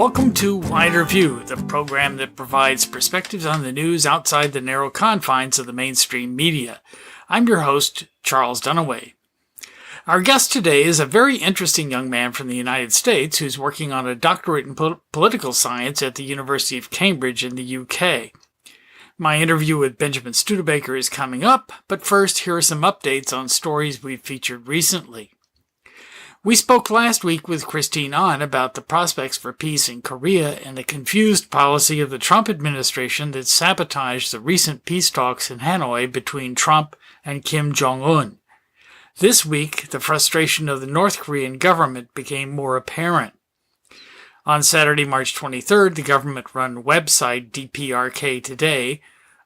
Welcome to Wider View, the program that provides perspectives on the news outside the narrow confines of the mainstream media. I'm your host, Charles Dunaway. Our guest today is a very interesting young man from the United States who's working on a doctorate in political science at the University of Cambridge in the UK. My interview with Benajmin Studebaker is coming up, but first here are some updates on stories we've featured recently. We spoke last week with Christine Ahn about the prospects for peace in Korea and the confused policy of the Trump administration that sabotaged the recent peace talks in Hanoi between Trump and Kim Jong-un. This week, the frustration of the North Korean government became more apparent. On Saturday, March 23rd, the government-run website DPRK Today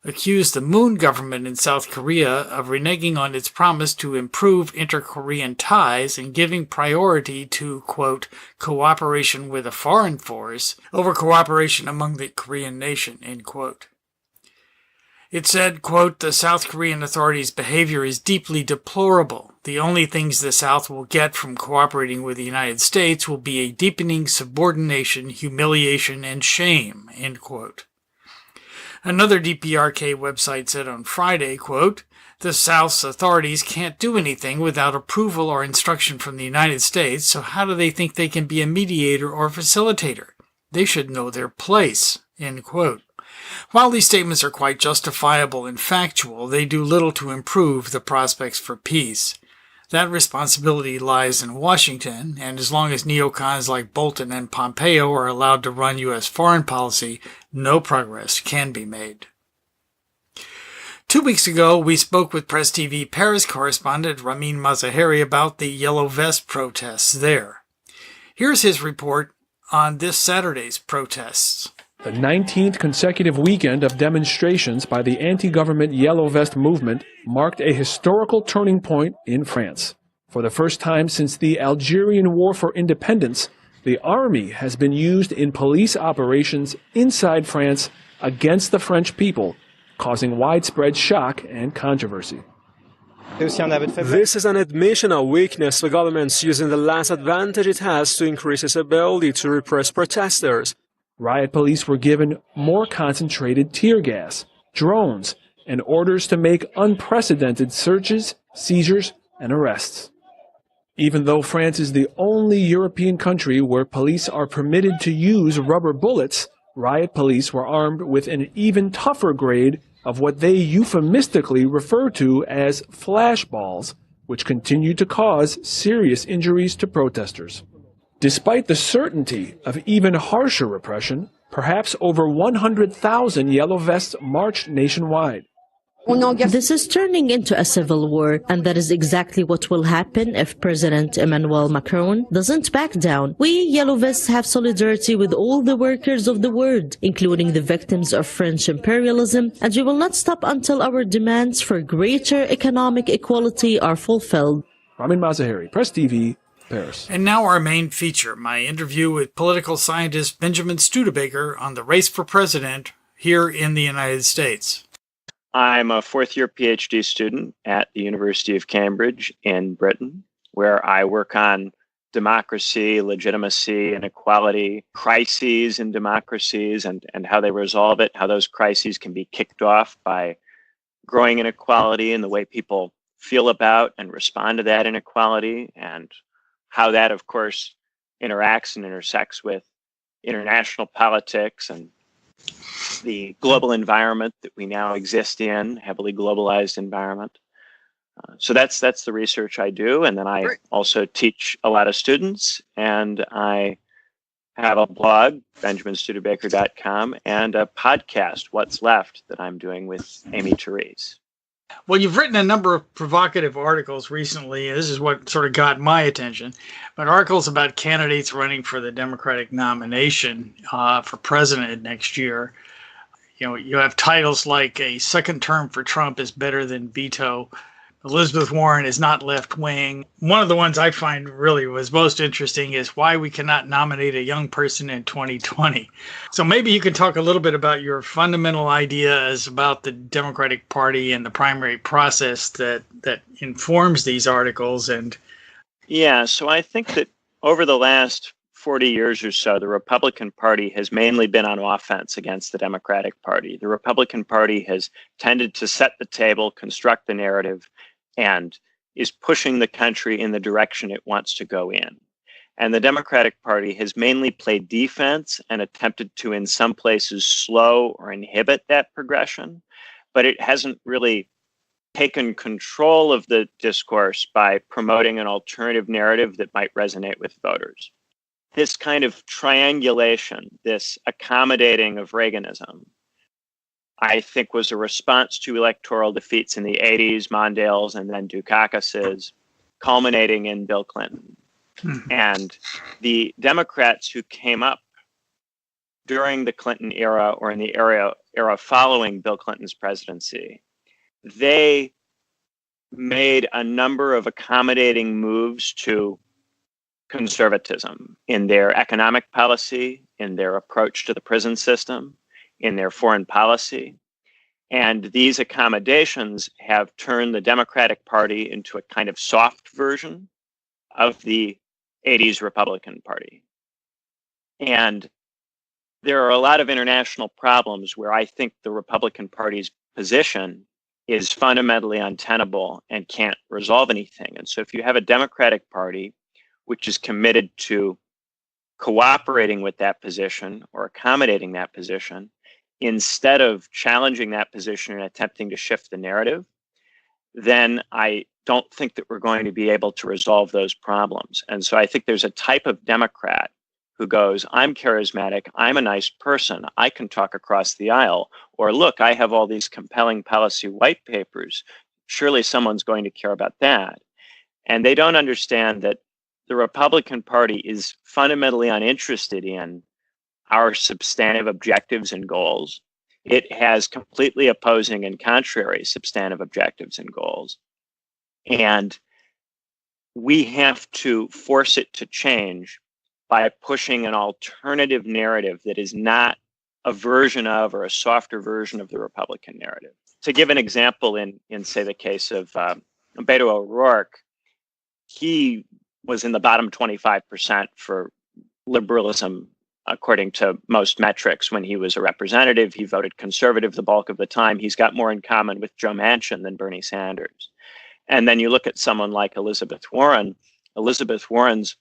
accused the Moon government in South Korea of reneging on its promise to improve inter-Korean ties and giving priority to, quote, cooperation with a foreign force over cooperation among the Korean nation, end quote. It said, quote, the South Korean authorities' behavior is deeply deplorable. The only things the South will get from cooperating with the United States will be a deepening subordination, humiliation, and shame, end quote. Another DPRK website said on Friday, quote, the South's authorities can't do anything without approval or instruction from the United States, so how do they think they can be a mediator or facilitator? They should know their place, end quote. While these statements are quite justifiable and factual, they do little to improve the prospects for peace. That responsibility lies in Washington, and as long as neocons like Bolton and Pompeo are allowed to run U.S. foreign policy, no progress can be made. 2 weeks ago, we spoke with Press TV Paris correspondent Ramin Mazaheri about the Yellow Vest protests there. Here's his report on this Saturday's protests. The 19th consecutive weekend of demonstrations by the anti-government Yellow Vest movement marked a historical turning point in France. For the first time since the Algerian War for Independence, the army has been used in police operations inside France against the French people, causing widespread shock and controversy. This is an admission of weakness. The government's using the last advantage it has to increase its ability to repress protesters. Riot police were given more concentrated tear gas, drones, and orders to make unprecedented searches, seizures, and arrests. Even though France is the only European country where police are permitted to use rubber bullets, riot police were armed with an even tougher grade of what they euphemistically refer to as flashballs, which continue to cause serious injuries to protesters. Despite the certainty of even harsher repression, perhaps over 100,000 Yellow Vests marched nationwide. This is turning into a civil war, and that is exactly what will happen if President Emmanuel Macron doesn't back down. We Yellow Vests have solidarity with all the workers of the world, including the victims of French imperialism, and we will not stop until our demands for greater economic equality are fulfilled. Ramin Mazaheri, Press TV, Paris. And now our main feature, my interview with political scientist Benajmin Studebaker on the race for president here in the United States. I'm a fourth-year PhD student at the University of Cambridge in Britain, where I work on democracy, legitimacy, inequality, crises in democracies, and how they resolve it, how those crises can be kicked off by growing inequality and the way people feel about and respond to that inequality, and how that, of course, interacts and intersects with international politics and the global environment that we now exist in, heavily globalized environment. So that's the research I do. And then I also teach a lot of students, and I have a blog, benajminstudebaker.com, and a podcast, What's Left, that I'm doing with Aimee Terese. Well, you've written a number of provocative articles recently. This is what sort of got my attention. But articles about candidates running for the Democratic nomination for president next year. You know, you have titles like "A Second Term for Trump is Better Than Veto," "Elizabeth Warren is Not Left Wing." One of the ones I find really was most interesting is "Why We Cannot Nominate a Young Person in 2020." So maybe you can talk a little bit about your fundamental ideas about the Democratic Party and the primary process that informs these articles. And yeah, so I think that over the last 40 years or so, the Republican Party has mainly been on offense against the Democratic Party. The Republican Party has tended to set the table, construct the narrative, and is pushing the country in the direction it wants to go in. And the Democratic Party has mainly played defense and attempted to, in some places, slow or inhibit that progression, but it hasn't really taken control of the discourse by promoting an alternative narrative that might resonate with voters. This kind of triangulation, this accommodating of Reaganism, I think was a response to electoral defeats in the 80s, Mondale's, and then Dukakis's, culminating in Bill Clinton. And the Democrats who came up during the Clinton era or in the era following Bill Clinton's presidency, they made a number of accommodating moves to conservatism in their economic policy, in their approach to the prison system, in their foreign policy. And these accommodations have turned the Democratic Party into a kind of soft version of the 80s Republican Party. And there are a lot of international problems where I think the Republican Party's position is fundamentally untenable and can't resolve anything. And so if you have a Democratic Party which is committed to cooperating with that position or accommodating that position, instead of challenging that position and attempting to shift the narrative, then I don't think that we're going to be able to resolve those problems. And so I think there's a type of Democrat who goes, I'm charismatic, I'm a nice person, I can talk across the aisle, or look, I have all these compelling policy white papers, surely someone's going to care about that. And they don't understand that the Republican Party is fundamentally uninterested in our substantive objectives and goals. It has completely opposing and contrary substantive objectives and goals. And we have to force it to change by pushing an alternative narrative that is not a version of or a softer version of the Republican narrative. To give an example in say, the case of Beto O'Rourke, he was in the bottom 25% for liberalism, according to most metrics. When he was a representative, he voted conservative the bulk of the time. He's got more in common with Joe Manchin than Bernie Sanders. And then you look at someone like Elizabeth Warren. Elizabeth Warren's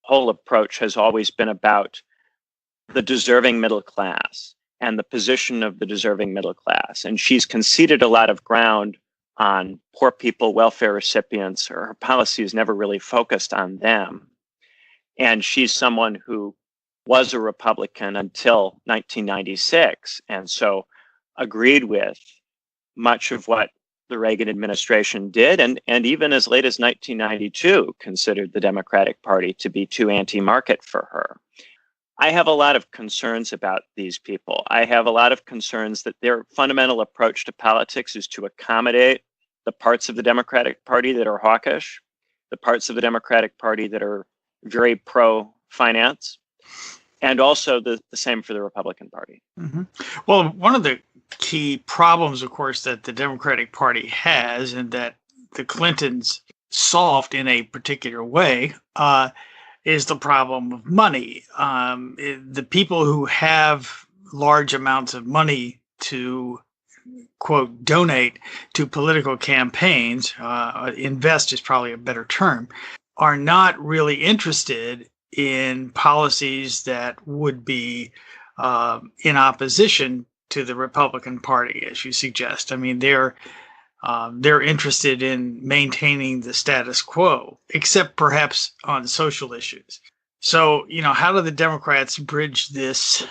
whole approach has always been about the deserving middle class and the position of the deserving middle class. And she's conceded a lot of ground on poor people, welfare recipients, or her policy is never really focused on them. And she's someone who was a Republican until 1996, and so agreed with much of what the Reagan administration did, and even as late as 1992 considered the Democratic Party to be too anti-market for her. I have a lot of concerns about these people. I have a lot of concerns that their fundamental approach to politics is to accommodate the parts of the Democratic Party that are hawkish, the parts of the Democratic Party that are very pro-finance, and also the same for the Republican Party. Mm-hmm. Well, one of the key problems, of course, that the Democratic Party has and that the Clintons solved in a particular way is the problem of money. The people who have large amounts of money to, quote, donate to political campaigns, invest is probably a better term, are not really interested in policies that would be in opposition to the Republican Party, as you suggest. I mean, they're interested in maintaining the status quo, except perhaps on social issues. So, how do the Democrats bridge this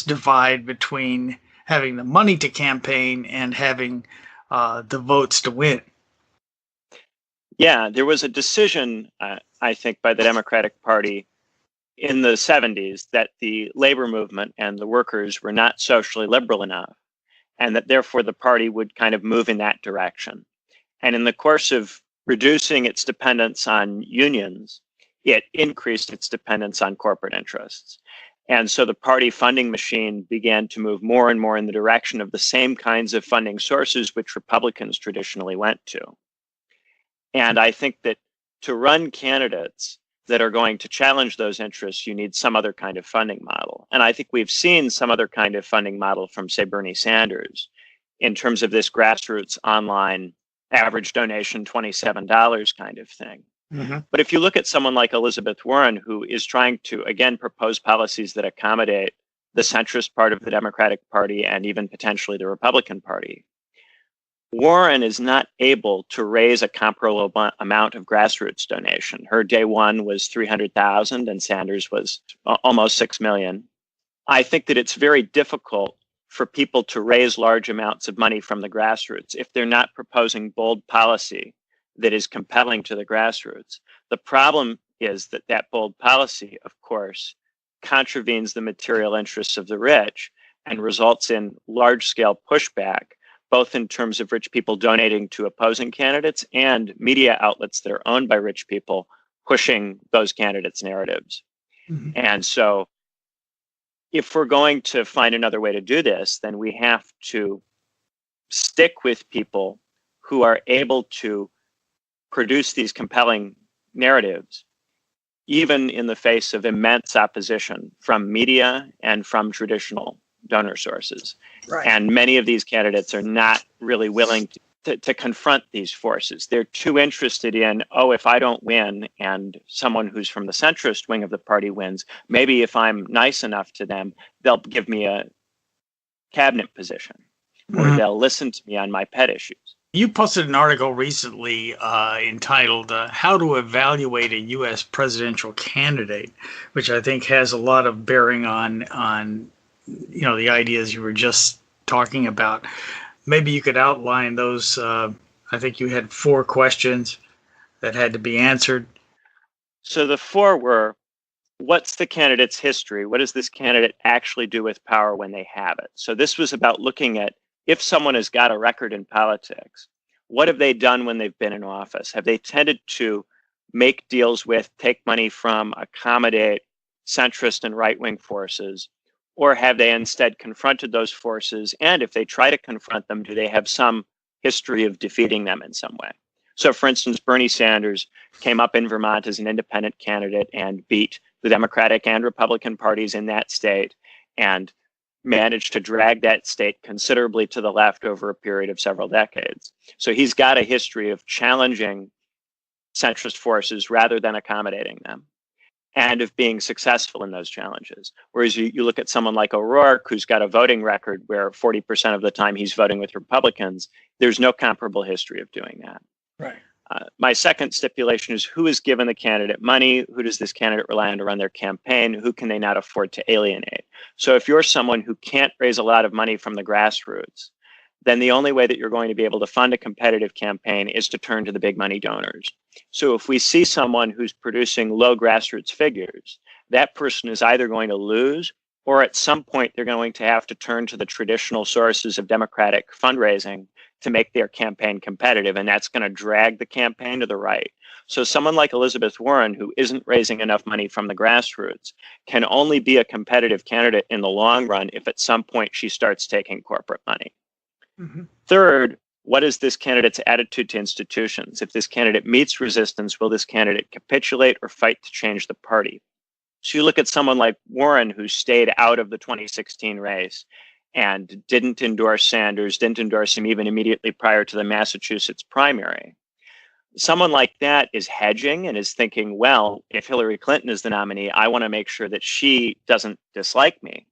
divide between having the money to campaign and having the votes to win? Yeah, there was a decision, I think, by the Democratic Party in the 70s that the labor movement and the workers were not socially liberal enough, and that therefore the party would kind of move in that direction. And in the course of reducing its dependence on unions, it increased its dependence on corporate interests. And so the party funding machine began to move more and more in the direction of the same kinds of funding sources which Republicans traditionally went to. And I think that to run candidates, that are going to challenge those interests, you need some other kind of funding model. And I think we've seen some other kind of funding model from, say, Bernie Sanders in terms of this grassroots online average donation $27 kind of thing. Mm-hmm. But if you look at someone like Elizabeth Warren, who is trying to, again, propose policies that accommodate the centrist part of the Democratic Party and even potentially the Republican Party, Warren is not able to raise a comparable amount of grassroots donation. Her day one was 300,000 and Sanders was almost 6 million. I think that it's very difficult for people to raise large amounts of money from the grassroots if they're not proposing bold policy that is compelling to the grassroots. The problem is that that bold policy, of course, contravenes the material interests of the rich and results in large-scale pushback, both in terms of rich people donating to opposing candidates and media outlets that are owned by rich people pushing those candidates' narratives. Mm-hmm. And so if we're going to find another way to do this, then we have to stick with people who are able to produce these compelling narratives, even in the face of immense opposition from media and from traditional donor sources. Right. And many of these candidates are not really willing to confront these forces. They're too interested in, oh, if I don't win and someone who's from the centrist wing of the party wins, maybe if I'm nice enough to them, they'll give me a cabinet position or they'll listen to me on my pet issues. You posted an article recently entitled How to Evaluate a U.S. Presidential Candidate, which I think has a lot of bearing on the ideas you were just talking about. Maybe you could outline those. I think you had 4 questions that had to be answered. So the 4 were, what's the candidate's history? What does this candidate actually do with power when they have it? So this was about looking at, if someone has got a record in politics, what have they done when they've been in office? Have they tended to make deals with, take money from, accommodate centrist and right-wing forces? Or have they instead confronted those forces? And if they try to confront them, do they have some history of defeating them in some way? So, for instance, Bernie Sanders came up in Vermont as an independent candidate and beat the Democratic and Republican parties in that state and managed to drag that state considerably to the left over a period of several decades. So he's got a history of challenging centrist forces rather than accommodating them, and of being successful in those challenges. Whereas you look at someone like O'Rourke, who's got a voting record where 40% of the time he's voting with Republicans, there's no comparable history of doing that. Right. My second stipulation is, who is given the candidate money? Who does this candidate rely on to run their campaign? Who can they not afford to alienate? So if you're someone who can't raise a lot of money from the grassroots, then the only way that you're going to be able to fund a competitive campaign is to turn to the big money donors. So if we see someone who's producing low grassroots figures, that person is either going to lose, or at some point they're going to have to turn to the traditional sources of Democratic fundraising to make their campaign competitive, and that's going to drag the campaign to the right. So someone like Elizabeth Warren, who isn't raising enough money from the grassroots, can only be a competitive candidate in the long run if at some point she starts taking corporate money. Mm-hmm. Third, what is this candidate's attitude to institutions? If this candidate meets resistance, will this candidate capitulate or fight to change the party? So you look at someone like Warren, who stayed out of the 2016 race and didn't endorse Sanders, didn't endorse him even immediately prior to the Massachusetts primary. Someone like that is hedging and is thinking, well, if Hillary Clinton is the nominee, I want to make sure that she doesn't dislike me.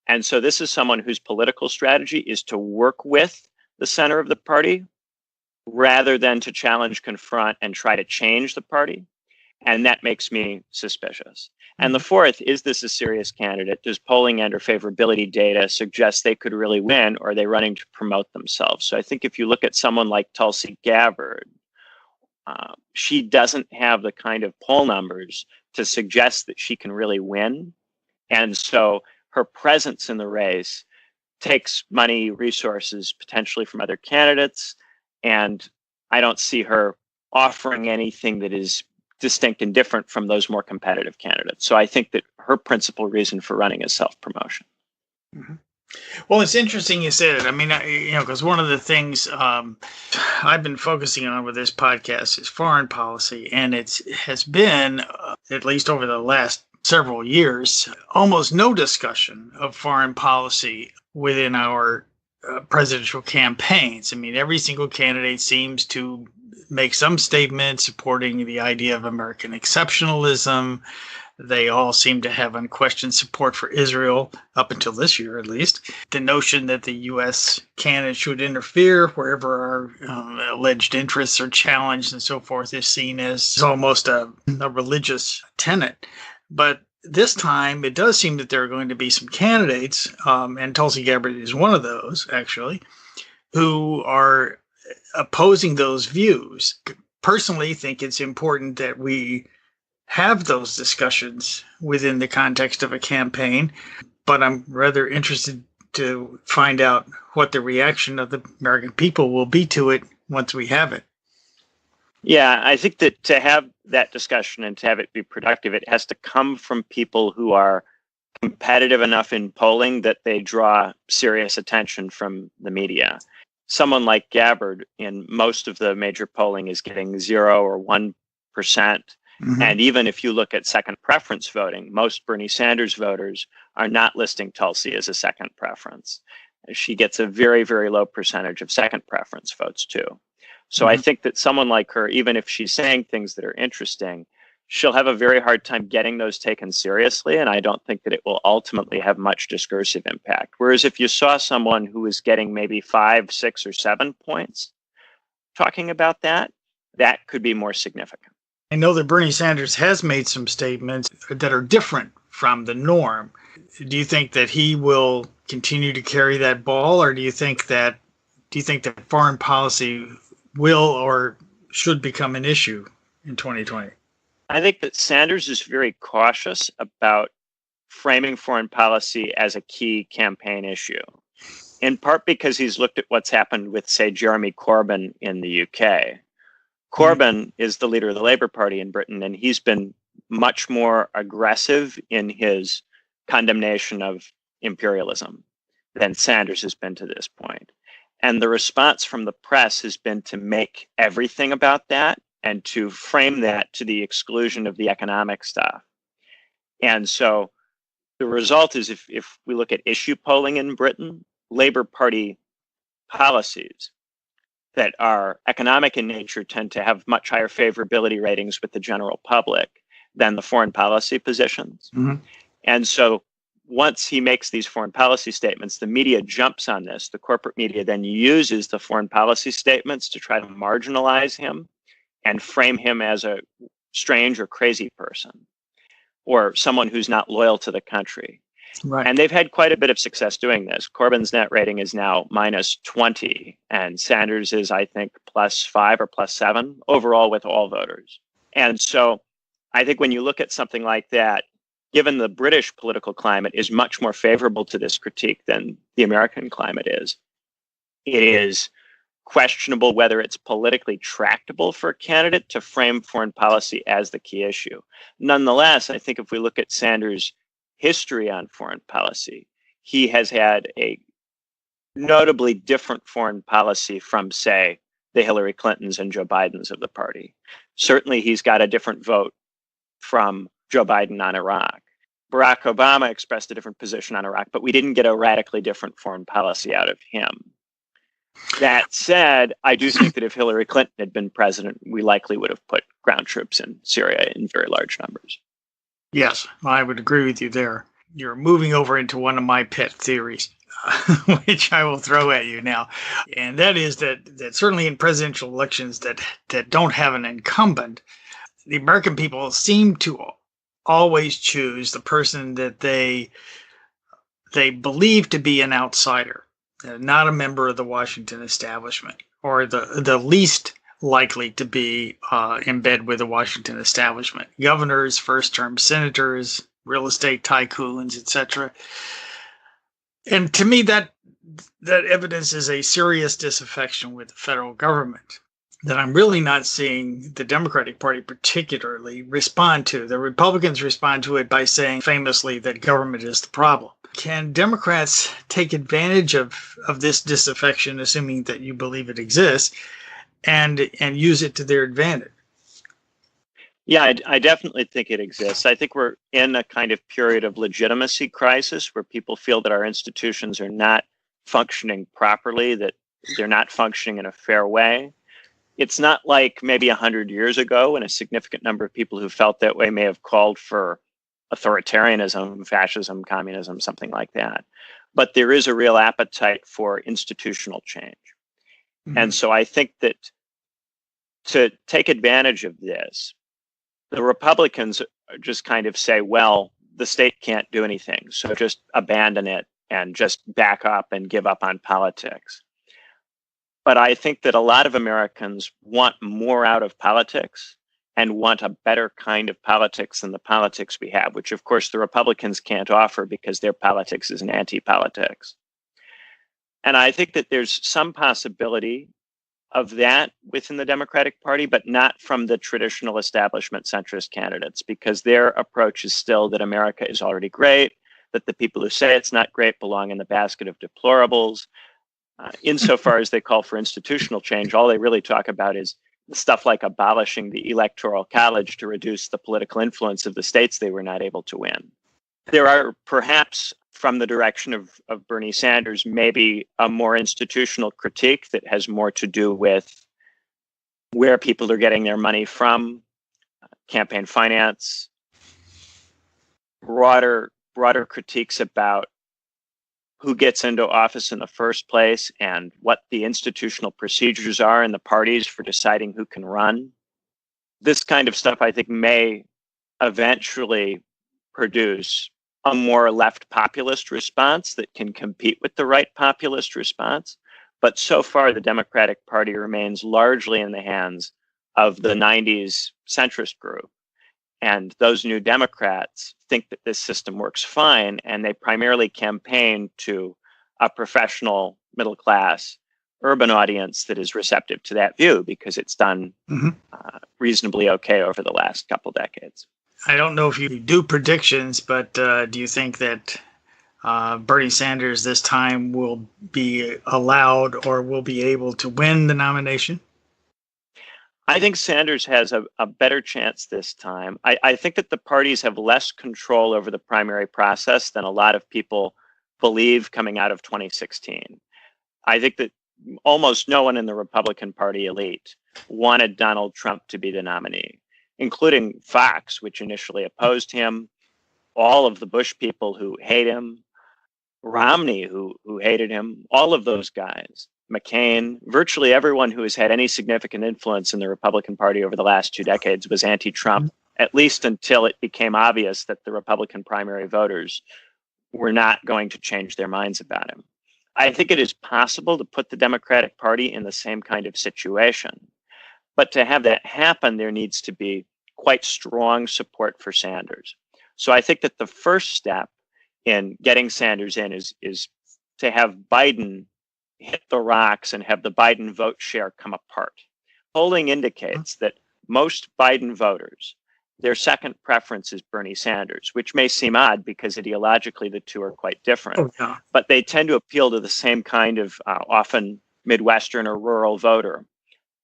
And so this is someone whose political strategy is to work with the center of the party rather than to challenge, confront, and try to change the party. And that makes me suspicious. And the fourth, is this a serious candidate? Does polling and or favorability data suggest they could really win, or are they running to promote themselves? So I think if you look at someone like Tulsi Gabbard, she doesn't have the kind of poll numbers to suggest that she can really win. And so her presence in the race takes money, resources, potentially from other candidates. And I don't see her offering anything that is distinct and different from those more competitive candidates. So I think that her principal reason for running is self-promotion. Mm-hmm. Well, it's interesting you said it. I mean, because one of the things I've been focusing on with this podcast is foreign policy, and it has been, at least over the last several years, almost no discussion of foreign policy within our presidential campaigns. I mean, every single candidate seems to make some statement supporting the idea of American exceptionalism. They all seem to have unquestioned support for Israel, up until this year at least. The notion that the U.S. can and should interfere wherever our alleged interests are challenged and so forth is seen as almost a religious tenet. But this time, it does seem that there are going to be some candidates, and Tulsi Gabbard is one of those, actually, who are opposing those views. Personally, think it's important that we have those discussions within the context of a campaign, but I'm rather interested to find out what the reaction of the American people will be to it once we have it. Yeah, I think that to have that discussion and to have it be productive, it has to come from people who are competitive enough in polling that they draw serious attention from the media. Someone like Gabbard in most of the major polling is getting 0 or 1%. Mm-hmm. And even if you look at second preference voting, most Bernie Sanders voters are not listing Tulsi as a second preference. She gets a very, very low percentage of second preference votes too. So I think that someone like her, even if she's saying things that are interesting, she'll have a very hard time getting those taken seriously. And I don't think that it will ultimately have much discursive impact. Whereas if you saw someone who is getting maybe 5, 6, or 7 points talking about that, that could be more significant. I know that Bernie Sanders has made some statements that are different from the norm. Do you think that he will continue to carry that ball, or do you think that foreign policy will or should become an issue in 2020? I think that Sanders is very cautious about framing foreign policy as a key campaign issue, in part because he's looked at what's happened with, say, Jeremy Corbyn in the UK. Corbyn is the leader of the Labour Party in Britain, and he's been much more aggressive in his condemnation of imperialism than Sanders has been to this point. And the response from the press has been to make everything about that and to frame that to the exclusion of the economic stuff. And so the result is, if we look at issue polling in Britain, Labour Party policies that are economic in nature tend to have much higher favorability ratings with the general public than the foreign policy positions. Mm-hmm. And so once he makes these foreign policy statements, the media jumps on this. The corporate media then uses the foreign policy statements to try to marginalize him and frame him as a strange or crazy person or someone who's not loyal to the country. Right. And they've had quite a bit of success doing this. Corbyn's net rating is now -20, and Sanders is, I think, +5 or +7 overall with all voters. And so I think when you look at something like that, given the British political climate is much more favorable to this critique than the American climate is, it is questionable whether it's politically tractable for a candidate to frame foreign policy as the key issue. Nonetheless, I think if we look at Sanders' history on foreign policy, he has had a notably different foreign policy from, say, the Hillary Clintons and Joe Bidens of the party. Certainly, he's got a different vote from Joe Biden on Iraq. Barack Obama expressed a different position on Iraq, but we didn't get a radically different foreign policy out of him. That said, I do think that if Hillary Clinton had been president, we likely would have put ground troops in Syria in very large numbers. Yes, I would agree with you there. You're moving over into one of my pet theories, which I will throw at you now. And that is that certainly in presidential elections that don't have an incumbent, the American people seem to always choose the person that they believe to be an outsider, not a member of the Washington establishment, or the least likely to be in bed with the Washington establishment. Governors, first-term senators, real estate tycoons, etc. And to me, that evidence is a serious disaffection with the federal government that I'm really not seeing the Democratic Party particularly respond to. The Republicans respond to it by saying famously that government is the problem. Can Democrats take advantage of this disaffection, assuming that you believe it exists, and use it to their advantage? Yeah, I definitely think it exists. I think we're in a kind of period of legitimacy crisis where people feel that our institutions are not functioning properly, that they're not functioning in a fair way. It's not like maybe 100 years ago when a significant number of people who felt that way may have called for authoritarianism, fascism, communism, something like that. But there is a real appetite for institutional change. Mm-hmm. And so I think that to take advantage of this, the Republicans just kind of say, well, the state can't do anything, so just abandon it and just back up and give up on politics. But I think that a lot of Americans want more out of politics and want a better kind of politics than the politics we have, which of course the Republicans can't offer because their politics is an anti-politics. And I think that there's some possibility of that within the Democratic Party, but not from the traditional establishment centrist candidates, because their approach is still that America is already great, that the people who say it's not great belong in the basket of deplorables. Insofar as they call for institutional change, all they really talk about is stuff like abolishing the Electoral College to reduce the political influence of the states they were not able to win. There are perhaps, from the direction of Bernie Sanders, maybe a more institutional critique that has more to do with where people are getting their money from, campaign finance, broader critiques about who gets into office in the first place and what the institutional procedures are in the parties for deciding who can run. This kind of stuff, I think, may eventually produce a more left populist response that can compete with the right populist response. But so far, the Democratic Party remains largely in the hands of the 90s centrist group. And those new Democrats think that this system works fine, and they primarily campaign to a professional, middle class, urban audience that is receptive to that view because it's done reasonably okay over the last couple decades. I don't know if you do predictions, but do you think that Bernie Sanders this time will be allowed or will be able to win the nomination? I think Sanders has a better chance this time. I think that the parties have less control over the primary process than a lot of people believe coming out of 2016. I think that almost no one in the Republican Party elite wanted Donald Trump to be the nominee, including Fox, which initially opposed him, all of the Bush people who hate him, Romney, who hated him, all of those guys, McCain, virtually everyone who has had any significant influence in the Republican Party over the last 2 decades was anti-Trump, at least until it became obvious that the Republican primary voters were not going to change their minds about him. I think it is possible to put the Democratic Party in the same kind of situation. But to have that happen, there needs to be quite strong support for Sanders. So I think that the first step in getting Sanders in is to have Biden hit the rocks and have the Biden vote share come apart. Polling indicates that most Biden voters, their second preference is Bernie Sanders, which may seem odd because ideologically the two are quite different. But they tend to appeal to the same kind of often Midwestern or rural voter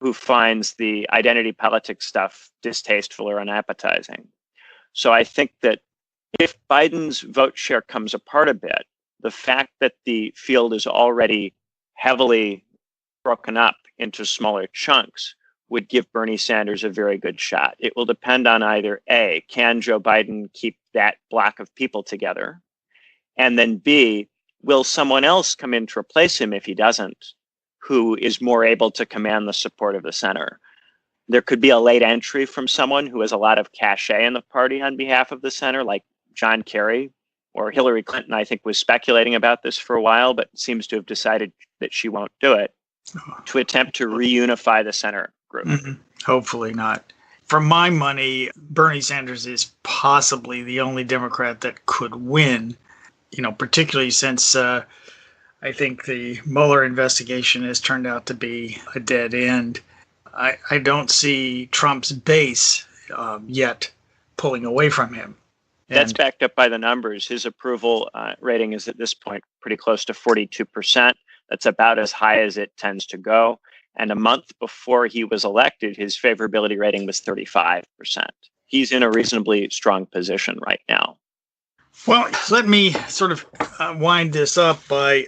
who finds the identity politics stuff distasteful or unappetizing. So I think that if Biden's vote share comes apart a bit, the fact that the field is already heavily broken up into smaller chunks would give Bernie Sanders a very good shot. It will depend on either A, can Joe Biden keep that block of people together? And then B, will someone else come in to replace him if he doesn't, who is more able to command the support of the center? There could be a late entry from someone who has a lot of cachet in the party on behalf of the center, like John Kerry, or Hillary Clinton, I think, was speculating about this for a while, but seems to have decided that she won't do it, to attempt to reunify the center group. Hopefully not. For my money, Bernie Sanders is possibly the only Democrat that could win, particularly since I think the Mueller investigation has turned out to be a dead end. I don't see Trump's base yet pulling away from him. That's backed up by the numbers. His approval rating is at this point pretty close to 42%. That's about as high as it tends to go. And a month before he was elected, his favorability rating was 35%. He's in a reasonably strong position right now. Well, let me sort of wind this up by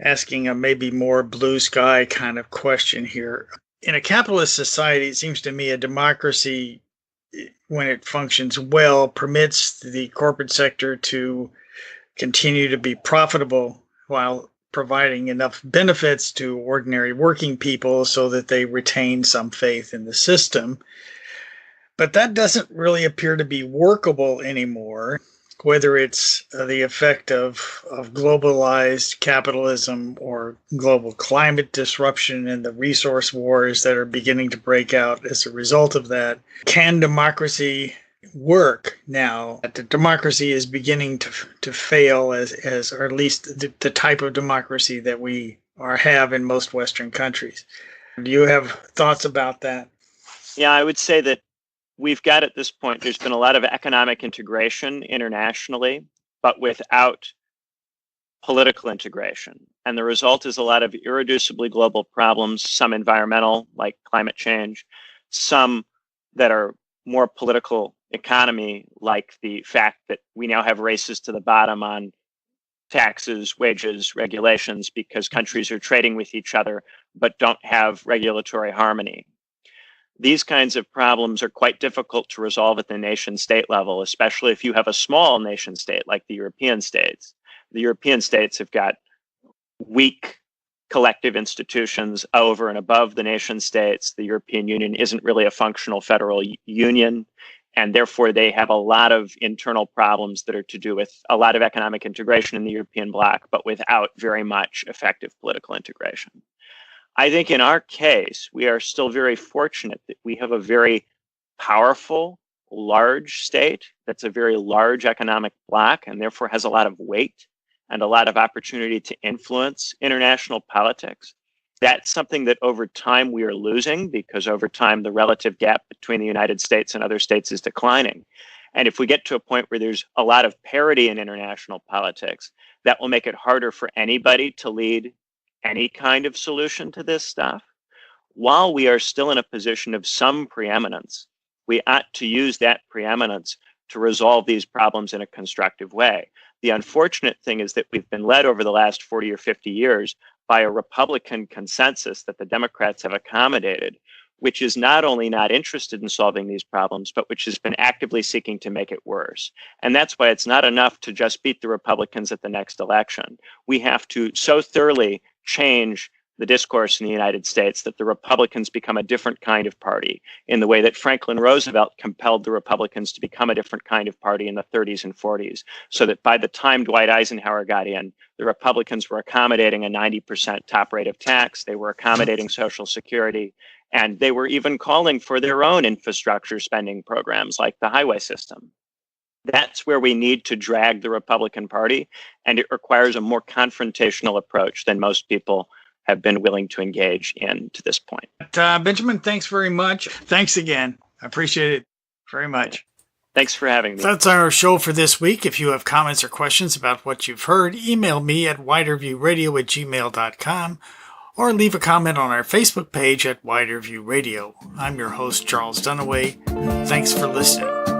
asking a maybe more blue sky kind of question here. In a capitalist society, it seems to me a democracy, when it functions well, permits the corporate sector to continue to be profitable while providing enough benefits to ordinary working people so that they retain some faith in the system. But that doesn't really appear to be workable anymore, whether it's the effect of globalized capitalism or global climate disruption and the resource wars that are beginning to break out as a result of that. Can democracy work now that the democracy is beginning to fail as or at least the type of democracy that we have in most Western countries? Do you have thoughts about that? Yeah, I would say that we've got at this point, there's been a lot of economic integration internationally, but without political integration. And the result is a lot of irreducibly global problems, some environmental, like climate change, some that are more political economy, like the fact that we now have races to the bottom on taxes, wages, regulations, because countries are trading with each other, but don't have regulatory harmony. These kinds of problems are quite difficult to resolve at the nation state level, especially if you have a small nation state like the European states. The European states have got weak collective institutions over and above the nation states. The European Union isn't really a functional federal union, and therefore they have a lot of internal problems that are to do with a lot of economic integration in the European bloc, but without very much effective political integration. I think in our case, we are still very fortunate that we have a very powerful, large state that's a very large economic bloc and therefore has a lot of weight and a lot of opportunity to influence international politics. That's something that over time we are losing, because over time the relative gap between the United States and other states is declining. And if we get to a point where there's a lot of parity in international politics, that will make it harder for anybody to lead any kind of solution to this stuff. While we are still in a position of some preeminence, we ought to use that preeminence to resolve these problems in a constructive way. The unfortunate thing is that we've been led over the last 40 or 50 years by a Republican consensus that the Democrats have accommodated, which is not only not interested in solving these problems, but which has been actively seeking to make it worse. And that's why it's not enough to just beat the Republicans at the next election. We have to so thoroughly change the discourse in the United States that the Republicans become a different kind of party, in the way that Franklin Roosevelt compelled the Republicans to become a different kind of party in the 30s and 40s, so that by the time Dwight Eisenhower got in, the Republicans were accommodating a 90% top rate of tax, they were accommodating Social Security, and they were even calling for their own infrastructure spending programs like the highway system. That's where we need to drag the Republican Party, and it requires a more confrontational approach than most people have been willing to engage in to this point. Benjamin, thanks very much. Thanks again. I appreciate it very much. Thanks for having me. That's our show for this week. If you have comments or questions about what you've heard, email me at widerviewradio@gmail.com or leave a comment on our Facebook page at Widerview Radio. I'm your host, Charles Dunaway. Thanks for listening.